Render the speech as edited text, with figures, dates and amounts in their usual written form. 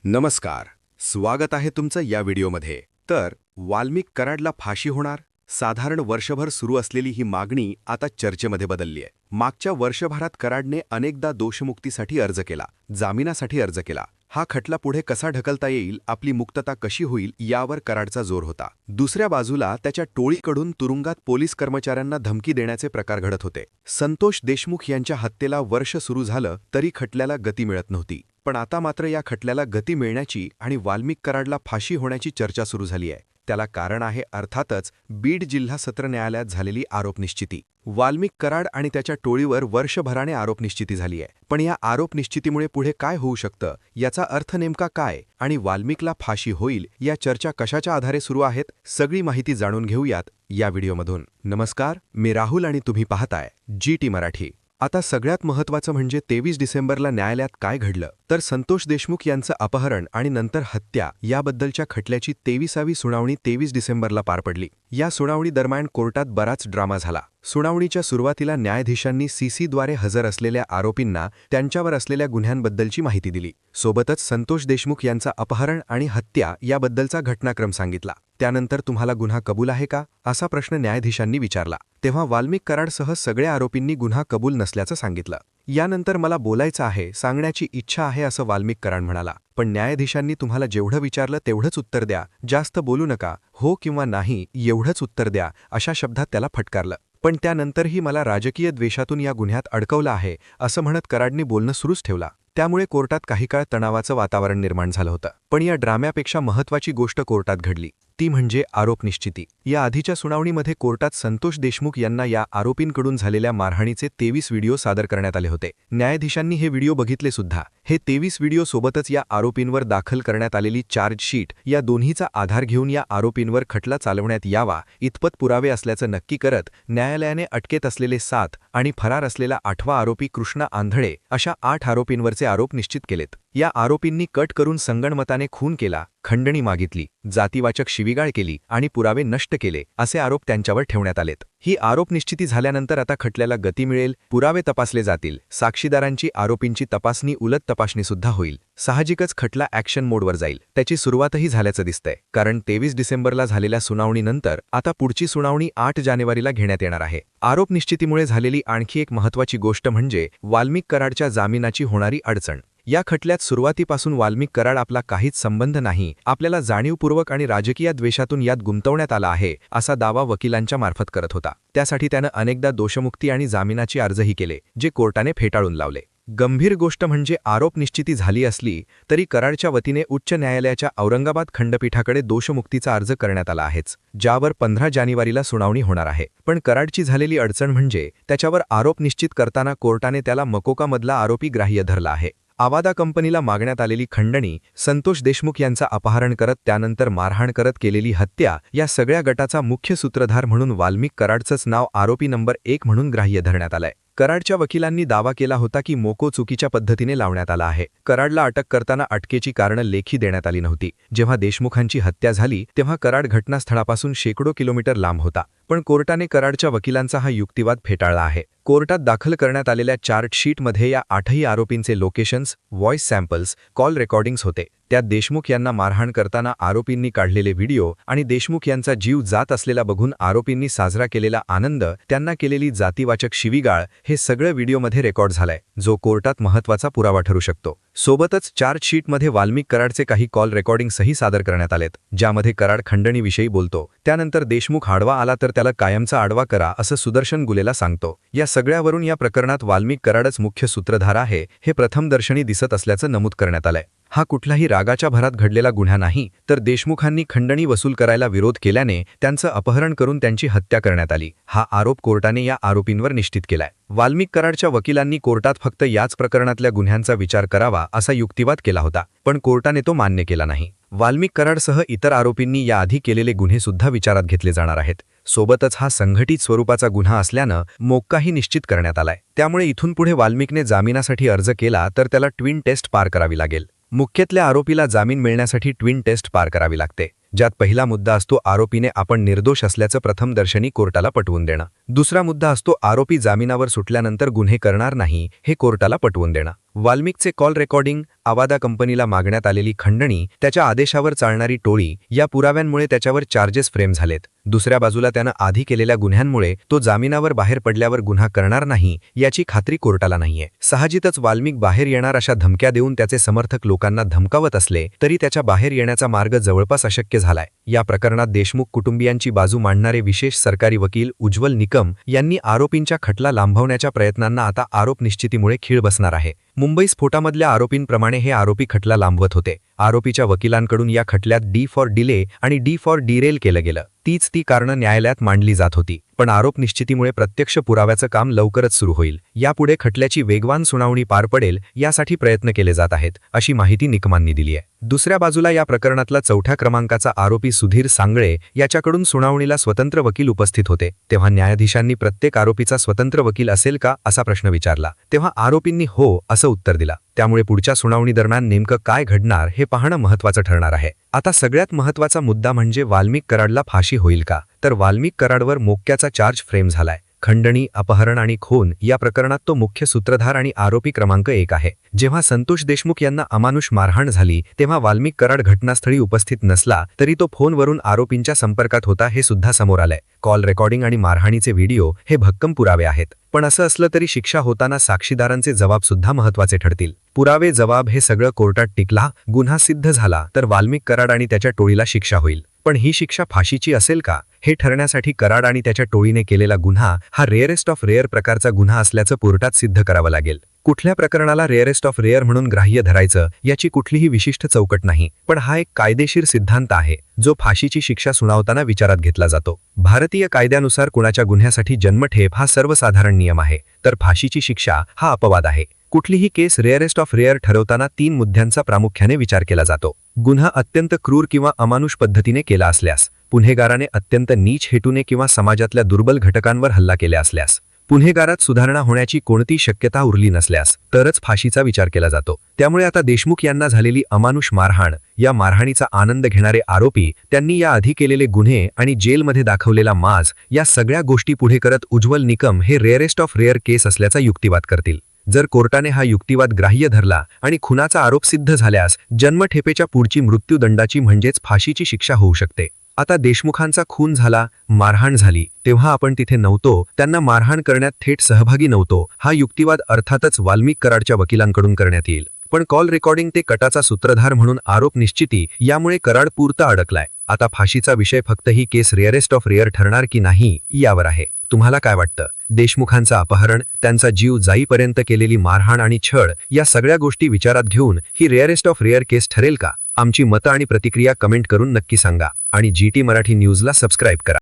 नमस्कार. स्वागत आहे तुमचं या व्हिडिओमध्ये. तर वाल्मिक कराडला फाशी होणार? साधारण वर्षभर सुरू असलेली ही मागणी आता चर्चेमध्ये बदलली आहे. मागच्या वर्षभरात कराडने अनेकदा दोषमुक्तीसाठी अर्ज केला, जामिनासाठी अर्ज केला. हा खटला पुढे कसा ढकलता येईल, आपली मुक्तता कशी होईल यावर कराडचा जोर होता. दुसऱ्या बाजूला त्याच्या टोळीकडून तुरुंगात पोलीस कर्मचाऱ्यांना धमकी देण्याचे प्रकार घडत होते. संतोष देशमुख यांच्या हत्येला वर्ष सुरू झालं तरी खटल्याला गती मिळत नव्हती. पण आता मात्र या खटल्याला गती मिळण्याची आणि वाल्मिक कराडला फाशी होण्याची चर्चा सुरू झाली आहे. त्याला कारण आहे अर्थातच बीड जिल्हा सत्र न्यायालयात झालेली आरोपनिश्चिती. वाल्मिक कराड आणि त्याच्या टोळीवर वर्षभराने आरोपनिश्चिती झाली आहे. पण या आरोपनिश्चितीमुळे पुढे काय होऊ शकतं, याचा अर्थ नेमका काय आणि वाल्मिकला फाशी होईल या चर्चा कशाच्या आधारे सुरू आहेत, सगळी माहिती जाणून घेऊयात या व्हिडिओमधून. नमस्कार, मी राहुल आणि तुम्ही पाहताय GT मराठी. आता सगळ्यात महत्त्वाचं म्हणजे 23 डिसेंबरला न्यायालयात काय घडलं, तर संतोष देशमुख यांचं अपहरण आणि नंतर हत्या याबद्दलच्या खटल्याची 23वी सुनावणी 23 डिसेंबरला पार पडली. या सुनावणी दरम्यान कोर्टात बराच ड्रामा झाला. सुनावणीच्या सुरुवातीला न्यायाधीशांनी CCद्वारे हजर असलेल्या आरोपींना त्यांच्यावर असलेल्या गुन्ह्यांबद्दलची माहिती दिली. सोबतच संतोष देशमुख यांचा अपहरण आणि हत्या याबद्दलचा घटनाक्रम सांगितला. त्यानंतर तुम्हाला गुन्हा कबूल आहे का, असा प्रश्न न्यायाधीशांनी विचारला. तेव्हा वाल्मिक कराडसह सगळ्या आरोपींनी गुन्हा कबूल नसल्याचं सांगितलं. यानंतर मला बोलायचं आहे, सांगण्याची इच्छा आहे, असं वाल्मिक कराड म्हणाला. पण न्यायाधीशांनी तुम्हाला जेवढं विचारलं तेवढंच उत्तर द्या, जास्त बोलू नका, हो किंवा नाही एवढंच उत्तर द्या, अशा शब्दात त्याला फटकारलं. पण त्यानंतरही मला राजकीय द्वेषातून या गुन्ह्यात अडकवलं आहे, असं म्हणत कराडने बोलणं सुरूच ठेवला. त्यामुळे कोर्टात काही काळ तणावाचं वातावरण निर्माण झालं होतं. पण या ड्राम्यापेक्षा महत्त्वाची गोष्ट कोर्टात घडली, ती म्हणजे आरोपनिश्चिती. या आधीच्या सुनावणीमध्ये कोर्टात संतोष देशमुख यांना या आरोपींकडून झालेल्या मारहाणीचे 23 व्हिडिओ सादर करण्यात आले होते. न्यायाधीशांनी हे व्हिडिओ बघितले सुद्धा. हे 23 व्हिडिओ सोबतच या आरोपींवर दाखल करण्यात आलेली चार्जशीट या दोन्हीचा आधार घेऊन या आरोपींवर खटला चालवण्यात यावा इतपत पुरावे असल्याचं नक्की करत न्यायालयाने अटकेत असलेले 7 आणि फरार असलेला 8वा आरोपी कृष्णा आंधळे अशा 8 आरोपींवरचे आरोप निश्चित केलेत. या आरोपींनी कट करून संगणमताने खून केला, खंडणी मागितली, जातीवाचक शिवीगाळ केली आणि पुरावे नष्ट केले असे आरोप त्यांच्यावर ठेवण्यात आलेत. ही आरोपनिश्चिती झाल्यानंतर आता खटल्याला गती मिळेल, पुरावे तपासले जातील, साक्षीदारांची आरोपींची तपासणी उलट तपासणी सुद्धा होईल. साहजिकच खटला ॲक्शन मोडवर जाईल. त्याची सुरुवातही झाल्याचं दिसतंय, कारण 23 डिसेंबरला झालेल्या सुनावणीनंतर आता पुढची सुनावणी 8 जानेवारीला घेण्यात येणार आहे. आरोपनिश्चितीमुळे झालेली आणखी एक महत्त्वाची गोष्ट म्हणजे वाल्मिक कराडच्या जामिनाची होणारी अडचण. या खटल्यात सुरुवातीपासून वाल्मिक कराड आपला काहीच संबंध नाही, आपल्याला जाणीवपूर्वक आणि राजकीय द्वेषातून यात गुंतवण्यात आला आहे, असा दावा वकिलांच्या मार्फत करत होता. त्यासाठी त्यानं अनेकदा दोषमुक्ती आणि जामिनाची अर्जही केले, जे कोर्टाने फेटाळून लावले. गंभीर गोष्ट म्हणजे आरोपनिश्चिती झाली असली तरी कराडच्या वतीने उच्च न्यायालयाच्या औरंगाबाद खंडपीठाकडे दोषमुक्तीचा अर्ज करण्यात आला आहेच, ज्यावर 15 जानेवारीला सुनावणी होणार आहे. पण कराडची झालेली अडचण म्हणजे त्याच्यावर आरोप निश्चित करताना कोर्टाने त्याला मकोकामधला आरोपी ग्राह्य धरला आहे. आवादा कंपनीला मागण्यात आलेली खंडणी, संतोष देशमुख यांचा अपहरण करत त्यानंतर मारहाण करत केलेली हत्या या सगळ्या गटाचा मुख्य सूत्रधार म्हणून वाल्मिक कराडचंच नाव आरोपी नंबर 1 म्हणून ग्राह्य धरण्यात आलंय. कराडच्या वकिलांनी दावा केला होता की मोको चुकीच्या पद्धतीने लावण्यात आला आहे. कराडला अटक करताना अटकेची कारणं लेखी देण्यात आली नव्हती. जेव्हा देशमुखांची हत्या झाली तेव्हा कराड घटनास्थळापासून शेकडो किलोमीटर लांब होता. पण कोर्टाने कराडच्या वकिलांचा हा युक्तिवाद फेटाळला आहे. कोर्टात दाखल करण्यात आलेल्या चार्जशीटमध्ये या 8ही आरोपींचे locations, voice samples, call recordings होते. त्यात देशमुख यांना मारहाण करताना आरोपींनी काढलेले व्हिडिओ आणि देशमुख यांचा जीव जात असलेला बघून आरोपींनी साजरा केलेला आनंद, त्यांना केलेली जातीवाचक शिवीगाळ, हे सगळं व्हिडिओमध्ये रेकॉर्ड झालंय, जो कोर्टात महत्त्वाचा पुरावा ठरू शकतो. सोबतच चार्जशीटमध्ये वाल्मिक कराडचे काही कॉल रेकॉर्डिंग्सही सादर करण्यात आलेत, ज्यामध्ये कराड खंडणीविषयी बोलतो. त्यानंतर देशमुख आडवा आला तर त्याला कायमचा आडवा करा असं सुदर्शन गुलेला सांगतो. या सगळ्यावरून या प्रकरणात वाल्मिक कराडच मुख्य सूत्रधार आहे हे प्रथमदर्शनी दिसत असल्याचं नमूद करण्यात आलंय. हा कुठलाही रागाच्या भरात घडलेला गुन्हा नाही, तर देशमुखांनी खंडणी वसूल करायला विरोध केल्याने त्यांचं अपहरण करून त्यांची हत्या करण्यात आली, हा आरोप कोर्टाने या आरोपींवर निश्चित केलाय. वाल्मिक कराडच्या वकिलांनी कोर्टात फक्त याच प्रकरणातल्या गुन्ह्यांचा विचार करावा असा युक्तिवाद केला होता, पण कोर्टाने तो मान्य केला नाही. वाल्मिक कराडसह इतर आरोपींनी याआधी केलेले गुन्हे सुद्धा विचारात घेतले जाणार आहेत. सोबतच हा संघटित स्वरूपाचा गुन्हा असल्यानं मोक्काही निश्चित करण्यात आलाय. त्यामुळे इथून पुढे वाल्मिकने जामिनासाठी अर्ज केला तर त्याला ट्विन टेस्ट पार करावी लागेल. मुख्यत्ल्या आरोपीला जामीन मिळण्यासाठी ट्विन टेस्ट पार करावी लागते, ज्यात पहिला मुद्दा असतो आरोपीने आपण निर्दोष असल्याचं प्रथमदर्शनी कोर्टाला पटवून देणं. दुसरा मुद्दा असतो आरोपी जामिनावर सुटल्यानंतर गुन्हे करणार नाही हे कोर्टाला पटवून देणं. वाल्मिकचे कॉल रेकॉर्डिंग, आवादा कंपनीला मागण्यात आलेली खंडणी, त्याच्या आदेशावर चालणारी टोळी या पुराव्यांमुळे त्याच्यावर चार्जेस फ्रेम झालेत. दुसऱ्या बाजूला त्यानं आधी केलेल्या गुन्ह्यांमुळे तो जामिनावर बाहेर पडल्यावर गुन्हा करणार नाही याची खात्री कोर्टाला नाहीये. साहजिकच वाल्मिक बाहेर येणार अशा धमक्या देऊन त्याचे समर्थक लोकांना धमकावत असले तरी त्याच्या बाहेर येण्याचा मार्ग जवळपास अशक्य झालाय. या प्रकरणात देशमुख कुटुंबियांची बाजू मांडणारे विशेष सरकारी वकील उज्ज्वल निकम यांनी आरोपींच्या खटला लांबवण्याच्या प्रयत्नांना आता आरोप निश्चितीमुळे खीळ बसणार आहे. मुंबई स्फोटामधल्या आरोपींप्रमाणे हे आरोपी खटला लांबवत होते. आरोपीच्या वकिलांकडून या खटल्यात डी फॉर डिले आणि डी फॉर डिरेल केलं गेलं. तीच ती कारणं न्यायालयात मांडली जात होती. पण आरोप निश्चितीमुळे प्रत्यक्ष पुराव्याचं काम लवकरच सुरू होईल. यापुढे खटल्याची वेगवान सुनावणी पार पडेल यासाठी प्रयत्न केले जात आहेत, अशी माहिती निकमांनी दिली आहे. दुसऱ्या बाजूला या प्रकरणातला 4थ्या क्रमांकाचा आरोपी सुधीर सांगळे याच्याकडून सुनावणीला स्वतंत्र वकील उपस्थित होते. तेव्हा न्यायाधीशांनी प्रत्येक आरोपीचा स्वतंत्र वकील असेल का असा प्रश्न विचारला. तेव्हा आरोपींनी हो असं उत्तर दिलं. त्यामुळे पुढच्या सुनावणी दरम्यान नेमकं काय घडणार हे पाहणं महत्त्वाचं ठरणार आहे. आता सगळ्यात महत्त्वाचा मुद्दा म्हणजे वाल्मिक कराडला फाशी होईल का? तर वाल्मिक कराडवर मोक्याचा चार्ज फ्रेम झालाय. खंडणी, अपहरण आणि खून या प्रकरणात तो मुख्य सूत्रधार आणि आरोपी क्रमांक 1 आहे. जेव्हा संतोष देशमुख यांना अमानुष मारहाण झाली तेव्हा वाल्मिक कराड घटनास्थळी उपस्थित नसला तरी तो फोनवरून आरोपींच्या संपर्कात होता हे सुद्धा समोर आलंय. कॉल रेकॉर्डिंग आणि मारहाणीचे व्हिडिओ हे भक्कम पुरावे आहेत. पण असं असलं तरी शिक्षा होताना साक्षीदारांचे जबाब सुद्धा महत्त्वाचे ठरतील. पुरावे जबाब हे सगळं कोर्टात टिकला, गुन्हा सिद्ध झाला तर वाल्मिक कराड आणि त्याच्या टोळीला शिक्षा होईल. पण ही शिक्षा फाशीची असेल का हे ठरण्यासाठी कराड आणि त्याच्या टोळीने केलेला गुन्हा हा रेअरेस्ट ऑफ रेअर प्रकारचा गुन्हा असल्याचं कोर्टात सिद्ध करावं लागेल. कुठल्या प्रकरणाला रेअरेस्ट ऑफ रेअर म्हणून ग्राह्य धरायचं याची कुठलीही विशिष्ट चौकट नाही, पण हा एक कायदेशीर सिद्धांत आहे जो फाशीची शिक्षा सुनावताना विचारात घेतला जातो. भारतीय कायद्यानुसार कुणाच्या गुन्ह्यासाठी जन्मठेप हा सर्वसाधारण नियम आहे, तर फाशीची शिक्षा हा अपवाद आहे. कुठलीही केस रेअरेस्ट ऑफ रेअर ठरवताना 3 मुद्द्यांचा प्रामुख्याने विचार केला जातो. गुन्हा अत्यंत क्रूर किंवा अमानुष पद्धतीने केला असल्यास, गुन्हेगाराने अत्यंत नीच हेतूने किंवा समाजातल्या दुर्बल घटकांवर हल्ला केला असल्यास, गुन्हेगारात सुधारणा होण्याची कोणती शक्यता उरली नसल्यास तरच फाशीचा विचार केला जातो. त्यामुळे आता देशमुख यांना झालेली अमानुष मारहाण, या मारहाणीचा आनंद घेणारे आरोपी, त्यांनी या आधी केलेले गुन्हे आणि जेलमध्ये दाखवलेला माज, या सगळ्या गोष्टी पुढे करत उज्ज्वल निकम हे रेअरेस्ट ऑफ रेअर केस असल्याचा युक्तिवाद करतील. जर कोर्टाने हा युक्तिवाद ग्राह्य धरला आणि खुनाचा आरोप सिद्ध झाल्यास जन्मठेपेच्या पुढची मृत्यूदंडाची म्हणजेच फाशीची शिक्षा होऊ शकते. आता देशमुखांचा खून झाला, मारहाण झाली, तेव्हा आपण तिथे नव्हतो, त्यांना मारहाण करण्यात थेट सहभागी नव्हतो, हा युक्तिवाद अर्थातच वाल्मिक कराडच्या वकिलांकडून करण्यात येईल. पण कॉल रेकॉर्डिंग ते कटाचा सूत्रधार म्हणून आरोप निश्चिती यामुळे कराड पुरता अडकलाय. आता फाशीचा विषय फक्त ही केस रेअरेस्ट ऑफ रेअर ठरणार की नाही यावर आहे. तुम्हाला काय वाटतं? देशमुखांचं अपहरण, त्यांचा जीव जाईपर्यंत केलेली मारहाण आणि छळ या सगळ्या गोष्टी विचारात घेऊन ही रेअरेस्ट ऑफ रेअर केस ठरेल का? आमची मतं आणि प्रतिक्रिया कमेंट करून नक्की सांगा आणि GT मराठी न्यूजला सबस्क्राईब करा.